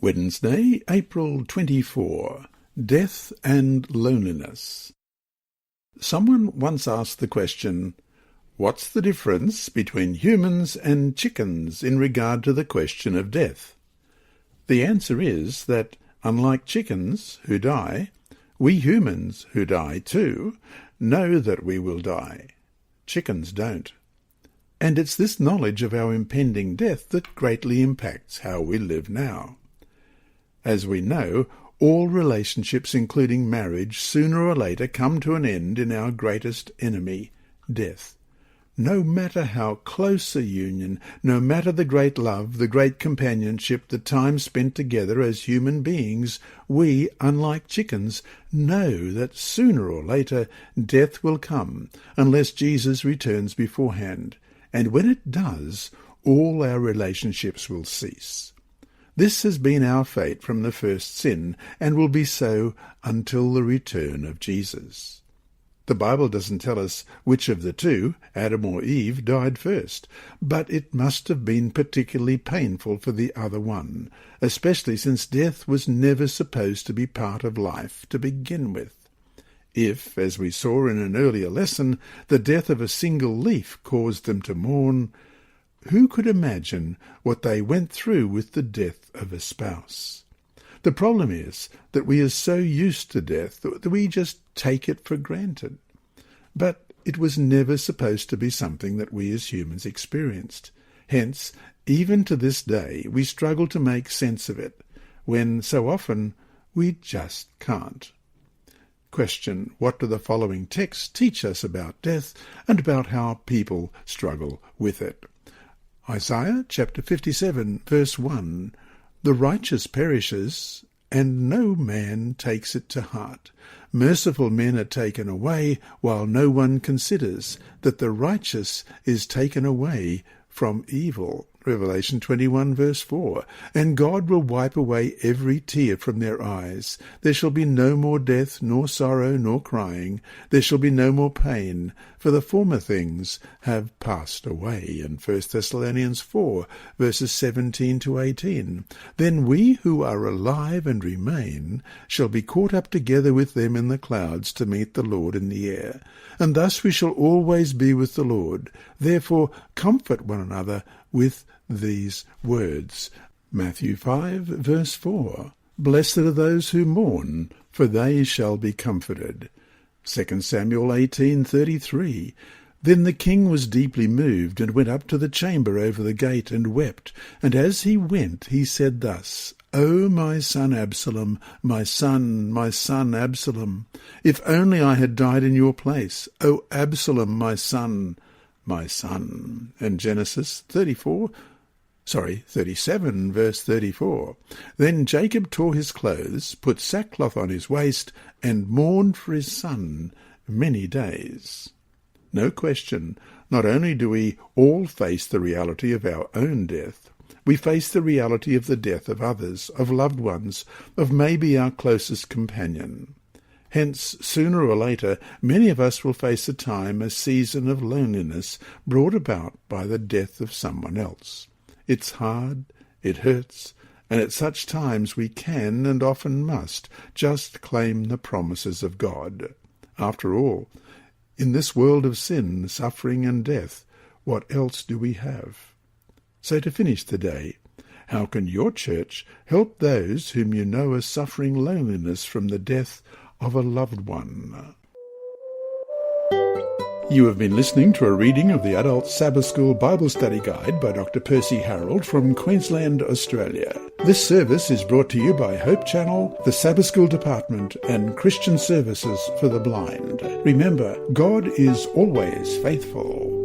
Wednesday, April 24. Death and Loneliness. Someone once asked the question, what's the difference between humans and chickens in regard to the question of death? The answer is that, unlike chickens who die, we humans who die too know that we will die. Chickens don't. And it's this knowledge of our impending death that greatly impacts how we live now. As we know, all relationships, including marriage, sooner or later come to an end in our greatest enemy, death. No matter how close a union, no matter the great love, the great companionship, the time spent together as human beings, we, unlike chickens, know that sooner or later death will come, unless Jesus returns beforehand. And when it does, all our relationships will cease. This has been our fate from the first sin, and will be so until the return of Jesus. The Bible doesn't tell us which of the two, Adam or Eve, died first, but it must have been particularly painful for the other one, especially since death was never supposed to be part of life to begin with. If, as we saw in an earlier lesson, the death of a single leaf caused them to mourn, who could imagine what they went through with the death of a spouse? The problem is that we are so used to death that we just take it for granted. But it was never supposed to be something that we as humans experienced. Hence, even to this day, we struggle to make sense of it, when so often we just can't. Question: what do the following texts teach us about death and about how people struggle with it? Isaiah chapter 57, verse 1, "The righteous perishes, and no man takes it to heart. Merciful men are taken away, while no one considers that the righteous is taken away from evil." Revelation 21, verse 4, "And God will wipe away every tear from their eyes. There shall be no more death, nor sorrow, nor crying. There shall be no more pain, for the former things have passed away." In 1 Thessalonians 4, verses 17 to 18, "Then we who are alive and remain shall be caught up together with them in the clouds to meet the Lord in the air. And thus we shall always be with the Lord. Therefore comfort one another with these words." Matthew 5, verse 4, "Blessed are those who mourn, for they shall be comforted." 2 Samuel 18:33, "Then the king was deeply moved, and went up to the chamber over the gate, and wept. And as he went, he said thus, O my son Absalom, my son Absalom, if only I had died in your place. O Absalom, my son, my son." And Genesis 37, verse 34. "Then Jacob tore his clothes, put sackcloth on his waist, and mourned for his son many days." No question, not only do we all face the reality of our own death, we face the reality of the death of others, of loved ones, of maybe our closest companion. Hence, sooner or later, many of us will face a season of loneliness brought about by the death of someone else. It's hard, it hurts, and at such times we can, and often must, just claim the promises of God. After all, in this world of sin, suffering, and death, what else do we have? So to finish the day, how can your church help those whom you know are suffering loneliness from the death of a loved one? You have been listening to a reading of the Adult Sabbath School Bible Study Guide by Dr. Percy Harold from Queensland, Australia. This service is brought to you by Hope Channel, the Sabbath School Department, and Christian Services for the Blind. Remember, God is always faithful.